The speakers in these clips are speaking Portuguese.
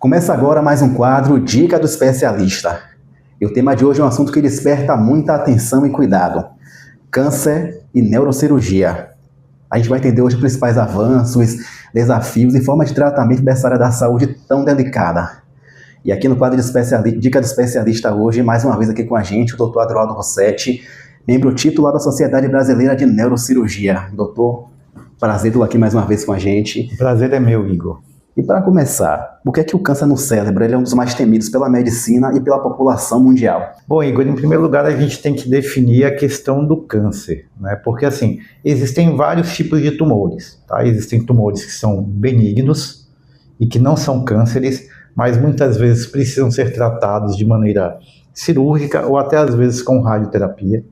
Começa agora mais um quadro Dica do Especialista. E o tema de hoje é um assunto que desperta muita atenção e cuidado: câncer e neurocirurgia. A gente vai entender hoje os principais avanços, desafios e formas de tratamento dessa área da saúde tão delicada. E aqui no quadro de Dica do Especialista hoje, mais uma vez aqui com a gente, o Dr. Adroaldo Rossetti, membro titular da Sociedade Brasileira de Neurocirurgia. Doutor, prazer tê-lo aqui mais uma vez com a gente. O prazer é meu, Igor. E para começar, por que é que o câncer no cérebro ele é um dos mais temidos pela medicina e pela população mundial? Bom, Igor, em primeiro lugar a gente tem que definir a questão do câncer, né? Porque assim, existem vários tipos de tumores, tá? Existem tumores que são benignos e que não são cânceres, mas muitas vezes precisam ser tratados de maneira cirúrgica ou até às vezes com radioterapia,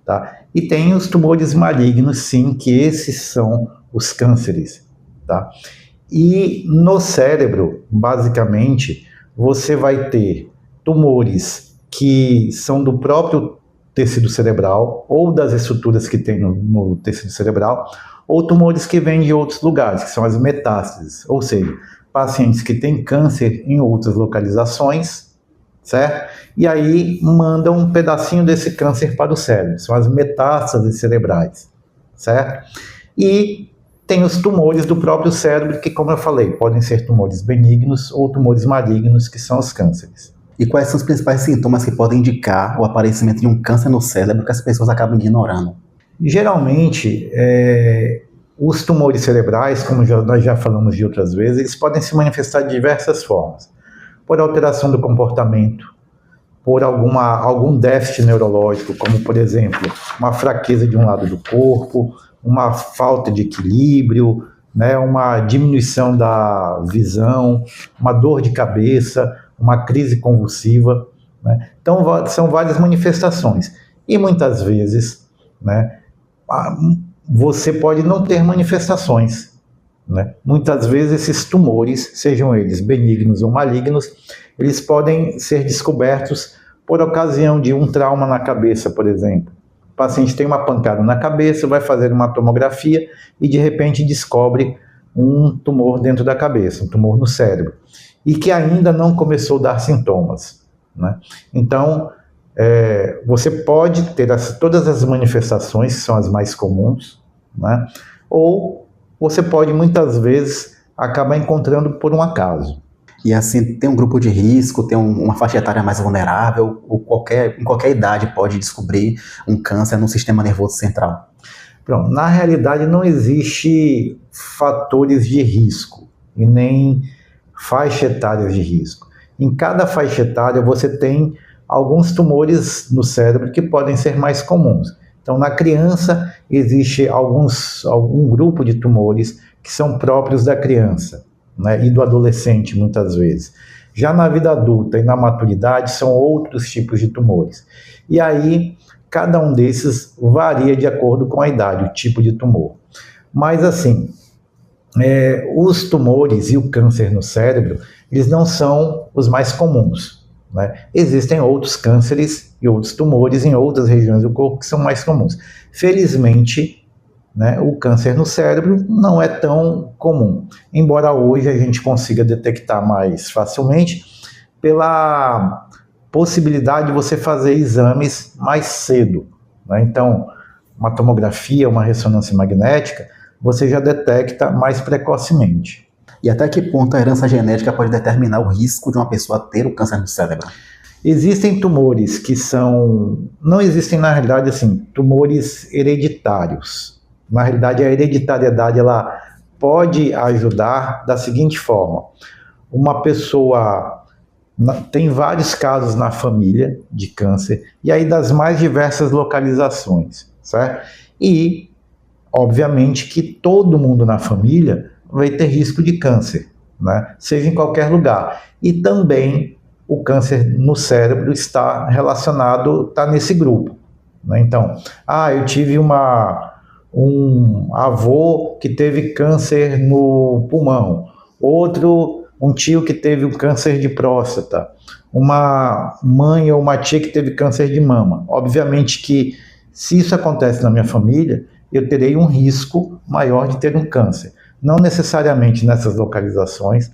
tá? E tem os tumores malignos, sim, que esses são os cânceres, tá? E no cérebro, basicamente, você vai ter tumores que são do próprio tecido cerebral ou das estruturas que tem no tecido cerebral, ou tumores que vêm de outros lugares, que são as metástases, ou seja, pacientes que têm câncer em outras localizações, certo? E aí mandam um pedacinho desse câncer para o cérebro, são as metástases cerebrais, certo? E tem os tumores do próprio cérebro, que, como eu falei, podem ser tumores benignos ou tumores malignos, que são os cânceres. E quais são os principais sintomas que podem indicar o aparecimento de um câncer no cérebro que as pessoas acabam ignorando? Geralmente, os tumores cerebrais, como nós já falamos de outras vezes, eles podem se manifestar de diversas formas. Por alteração do comportamento, por algum déficit neurológico, como, por exemplo, uma fraqueza de um lado do corpo, uma falta de equilíbrio, né, uma diminuição da visão, uma dor de cabeça, uma crise convulsiva, né? Então, são várias manifestações. E muitas vezes, né, você pode não ter manifestações, né? Muitas vezes esses tumores, sejam eles benignos ou malignos, eles podem ser descobertos por ocasião de um trauma na cabeça, por exemplo. O paciente tem uma pancada na cabeça, vai fazer uma tomografia e de repente descobre um tumor dentro da cabeça, um tumor no cérebro, e que ainda não começou a dar sintomas, né? Então, você pode ter todas as manifestações, que são as mais comuns, né? Ou você pode muitas vezes acabar encontrando por um acaso. E assim, tem um grupo de risco, tem uma faixa etária mais vulnerável, ou em qualquer idade pode descobrir um câncer no sistema nervoso central? Pronto, na realidade não existe fatores de risco e nem faixa etária de risco. Em cada faixa etária você tem alguns tumores no cérebro que podem ser mais comuns. Então, na criança existe algum grupo de tumores que são próprios da criança, né, e do adolescente, muitas vezes. Já na vida adulta e na maturidade, são outros tipos de tumores. E aí, cada um desses varia de acordo com a idade, o tipo de tumor. Mas, assim, os tumores e o câncer no cérebro, eles não são os mais comuns, né? Existem outros cânceres e outros tumores em outras regiões do corpo que são mais comuns. Felizmente, né, o câncer no cérebro não é tão comum, embora hoje a gente consiga detectar mais facilmente pela possibilidade de você fazer exames mais cedo, né? Então, uma tomografia, uma ressonância magnética, você já detecta mais precocemente. E até que ponto a herança genética pode determinar o risco de uma pessoa ter o câncer no cérebro? Existem tumores que não existem na realidade assim, tumores hereditários. Na realidade, a hereditariedade ela pode ajudar da seguinte forma: uma pessoa tem vários casos na família de câncer, e aí das mais diversas localizações, certo? E, obviamente, que todo mundo na família vai ter risco de câncer, né? Seja em qualquer lugar. E também o câncer no cérebro está relacionado, está nesse grupo, né? Então, eu tive um avô que teve câncer no pulmão, um tio que teve um câncer de próstata, uma mãe ou uma tia que teve câncer de mama. Obviamente que, se isso acontece na minha família, eu terei um risco maior de ter um câncer. Não necessariamente nessas localizações,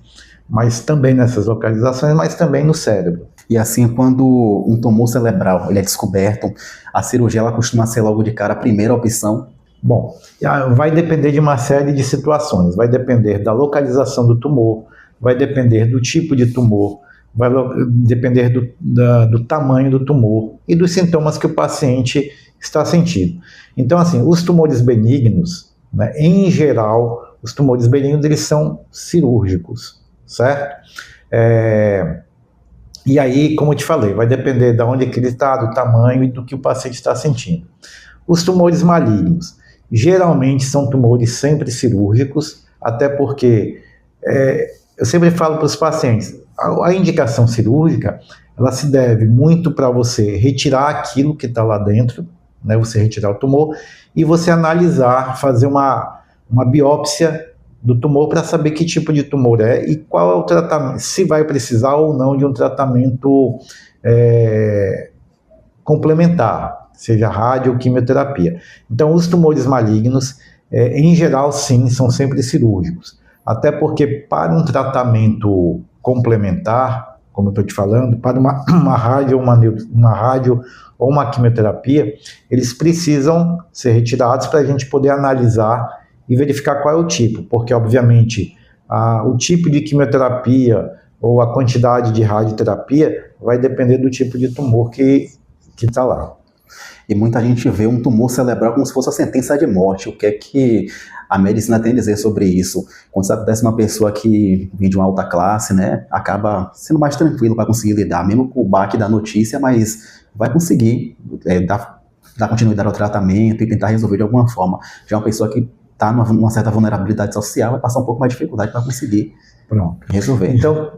mas também nessas localizações, mas também no cérebro. E assim, quando um tumor cerebral ele é descoberto, a cirurgia ela costuma ser logo de cara a primeira opção? Bom, vai depender de uma série de situações, vai depender da localização do tumor, vai depender do tipo de tumor, vai depender do tamanho do tumor e dos sintomas que o paciente está sentindo. Então, assim, os tumores benignos, né, em geral, os tumores benignos eles são cirúrgicos, certo? E aí, como eu te falei, vai depender de onde ele está, do tamanho e do que o paciente está sentindo. Os tumores malignos, geralmente são tumores sempre cirúrgicos, até porque eu sempre falo para os pacientes, a indicação cirúrgica, ela se deve muito para você retirar aquilo que está lá dentro, né, você retirar o tumor, e você analisar, fazer uma biópsia do tumor para saber que tipo de tumor é e qual é o tratamento, se vai precisar ou não de um tratamento complementar, seja rádio ou quimioterapia. Então, os tumores malignos, em geral, sim, são sempre cirúrgicos. Até porque para um tratamento complementar, como eu estou te falando, para uma rádio ou uma quimioterapia, eles precisam ser retirados para a gente poder analisar e verificar qual é o tipo, porque obviamente o tipo de quimioterapia ou a quantidade de radioterapia vai depender do tipo de tumor que está lá. E muita gente vê um tumor cerebral como se fosse a sentença de morte. O que é que a medicina tem a dizer sobre isso? Quando isso acontece uma pessoa que vem de uma alta classe, né, acaba sendo mais tranquilo para conseguir lidar, mesmo com o baque da notícia, mas vai conseguir dar continuidade ao tratamento e tentar resolver de alguma forma. Já uma pessoa que está numa certa vulnerabilidade social vai passar um pouco mais de dificuldade para conseguir resolver. Então,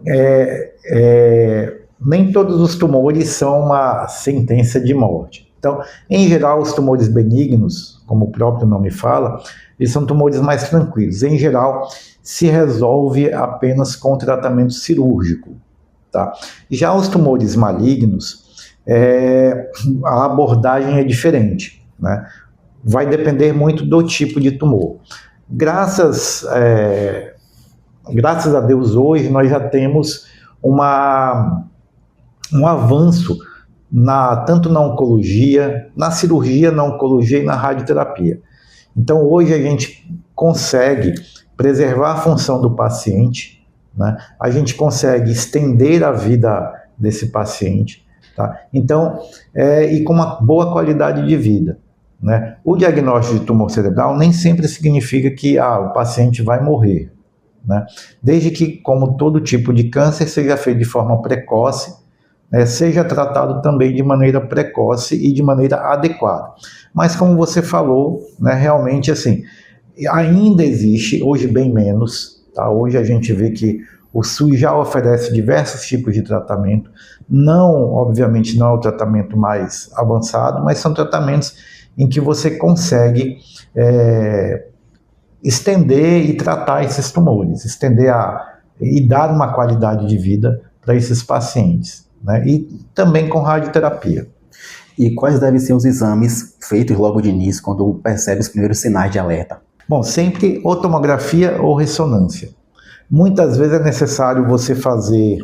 nem todos os tumores são uma sentença de morte. Então, em geral, os tumores benignos, como o próprio nome fala, eles são tumores mais tranquilos. Em geral, se resolve apenas com tratamento cirúrgico. Tá? Já os tumores malignos, a abordagem é diferente, né? Vai depender muito do tipo de tumor. Graças a Deus, hoje nós já temos um avanço tanto na oncologia, na cirurgia, na oncologia e na radioterapia. Então, hoje a gente consegue preservar a função do paciente, né? A gente consegue estender a vida desse paciente, tá? Então, e com uma boa qualidade de vida, né? O diagnóstico de tumor cerebral nem sempre significa que o paciente vai morrer, né? Desde que, como todo tipo de câncer, seja feito de forma precoce, seja tratado também de maneira precoce e de maneira adequada. Mas como você falou, né, realmente assim, ainda existe, hoje bem menos, tá? Hoje a gente vê que o SUS já oferece diversos tipos de tratamento, obviamente não é o tratamento mais avançado, mas são tratamentos em que você consegue estender e tratar esses tumores, e dar uma qualidade de vida para esses pacientes, né? E também com radioterapia. E quais devem ser os exames feitos logo de início, quando percebe os primeiros sinais de alerta? Bom, sempre ou tomografia ou ressonância. Muitas vezes é necessário você fazer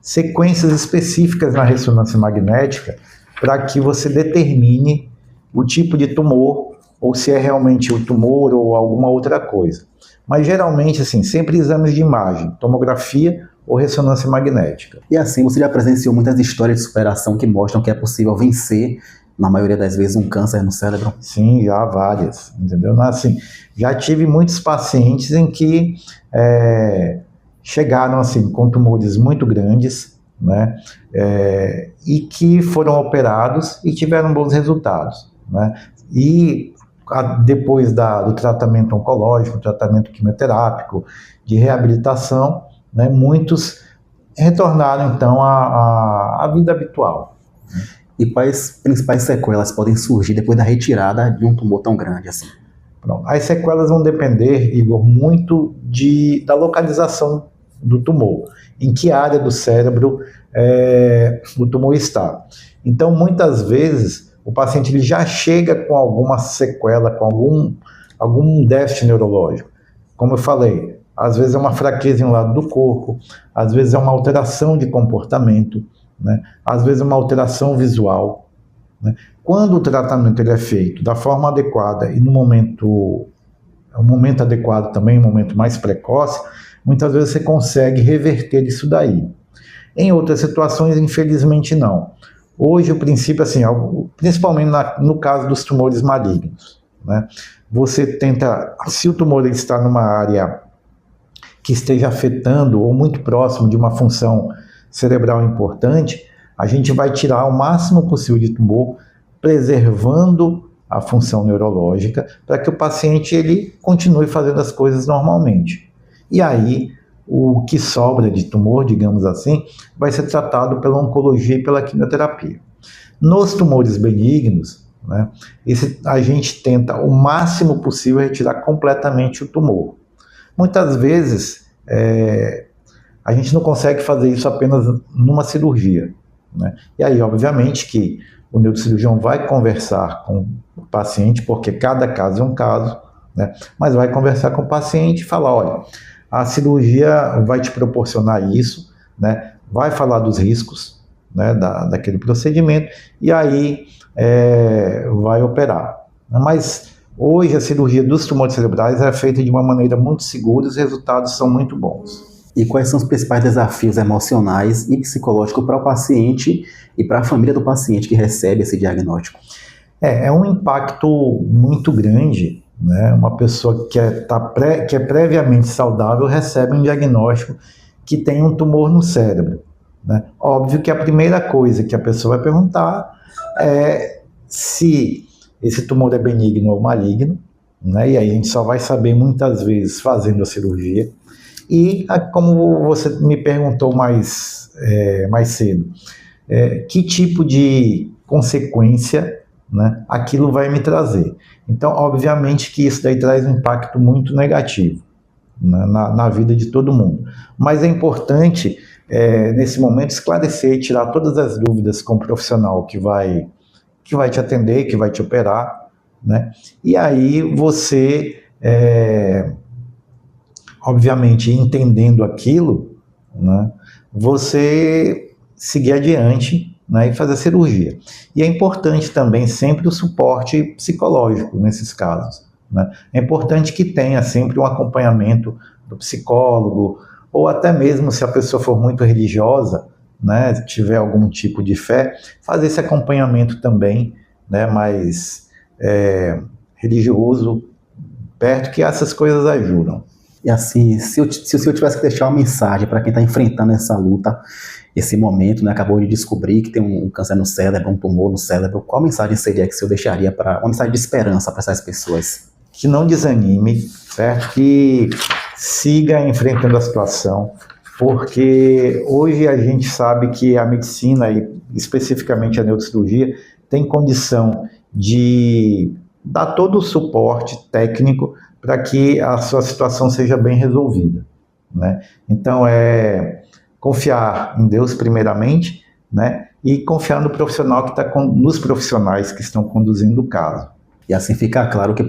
sequências específicas na ressonância magnética para que você determine o tipo de tumor, ou se é realmente o tumor ou alguma outra coisa. Mas geralmente, assim, sempre exames de imagem, tomografia ou ressonância magnética. E assim, você já presenciou muitas histórias de superação que mostram que é possível vencer, na maioria das vezes, um câncer no cérebro? Sim, já várias, entendeu? Assim, já tive muitos pacientes em que chegaram assim, com tumores muito grandes, né? E que foram operados e tiveram bons resultados, né? E depois do tratamento oncológico, tratamento quimioterápico, de reabilitação, né, muitos retornaram então à vida habitual. E quais principais sequelas podem surgir depois da retirada de um tumor tão grande assim? Pronto. As sequelas vão depender, Igor, muito da localização do tumor, em que área do cérebro o tumor está. Então, muitas vezes, o paciente ele já chega com alguma sequela, com algum déficit neurológico. Como eu falei, às vezes é uma fraqueza em um lado do corpo, às vezes é uma alteração de comportamento, né? Às vezes é uma alteração visual, né? Quando o tratamento ele é feito da forma adequada e no momento adequado também, um momento mais precoce, muitas vezes você consegue reverter isso daí. Em outras situações, infelizmente, não. Hoje, o princípio, assim, principalmente no caso dos tumores malignos, né? Você tenta, se o tumor ele está numa área que esteja afetando ou muito próximo de uma função cerebral importante, a gente vai tirar o máximo possível de tumor, preservando a função neurológica, para que o paciente ele continue fazendo as coisas normalmente. E aí, o que sobra de tumor, digamos assim, vai ser tratado pela oncologia e pela quimioterapia. Nos tumores benignos, né, a gente tenta o máximo possível retirar completamente o tumor. Muitas vezes, a gente não consegue fazer isso apenas numa cirurgia, né? E aí, obviamente, que o neurocirurgião vai conversar com o paciente, porque cada caso é um caso, né? Mas vai conversar com o paciente e falar, olha, a cirurgia vai te proporcionar isso, né? Vai falar dos riscos, né, daquele procedimento, e aí vai operar. Mas hoje a cirurgia dos tumores cerebrais é feita de uma maneira muito segura e os resultados são muito bons. E quais são os principais desafios emocionais e psicológicos para o paciente e para a família do paciente que recebe esse diagnóstico? É um impacto muito grande, né? Uma pessoa que é previamente saudável recebe um diagnóstico que tem um tumor no cérebro, né? Óbvio que a primeira coisa que a pessoa vai perguntar é se esse tumor é benigno ou maligno, né? E aí a gente só vai saber muitas vezes fazendo a cirurgia. E como você me perguntou mais cedo, que tipo de consequência, né, aquilo vai me trazer. Então, obviamente que isso daí traz um impacto muito negativo, né, na vida de todo mundo. Mas é importante, nesse momento, esclarecer e tirar todas as dúvidas com o profissional que vai te atender, que vai te operar, né? E aí você, obviamente, entendendo aquilo, né, você seguir adiante, né, e fazer a cirurgia. E é importante também sempre o suporte psicológico nesses casos, né? É importante que tenha sempre um acompanhamento do psicólogo, ou até mesmo se a pessoa for muito religiosa, né, tiver algum tipo de fé, fazer esse acompanhamento também, né, mais religioso, perto, que essas coisas ajudam. E assim, se o senhor tivesse que deixar uma mensagem para quem está enfrentando essa luta, esse momento, né, acabou de descobrir que tem um câncer no cérebro, um tumor no cérebro, qual mensagem seria que o senhor deixaria uma mensagem de esperança para essas pessoas? Que não desanime, certo? Que siga enfrentando a situação, porque hoje a gente sabe que a medicina, e especificamente a neurocirurgia, tem condição de dar todo o suporte técnico para que a sua situação seja bem resolvida, né? Então, confiar em Deus primeiramente, né? E confiar no profissional nos profissionais que estão conduzindo o caso. E assim fica claro que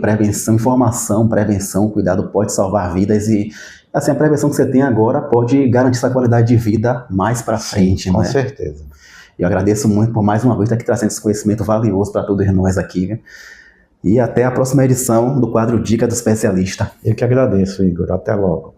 informação, prevenção, cuidado pode salvar vidas e assim, a prevenção que você tem agora pode garantir essa qualidade de vida mais para frente, com né? certeza. Eu agradeço muito por mais uma vez estar aqui trazendo esse conhecimento valioso para todos nós aqui, viu? E até a próxima edição do quadro Dica do Especialista. Eu que agradeço, Igor. Até logo.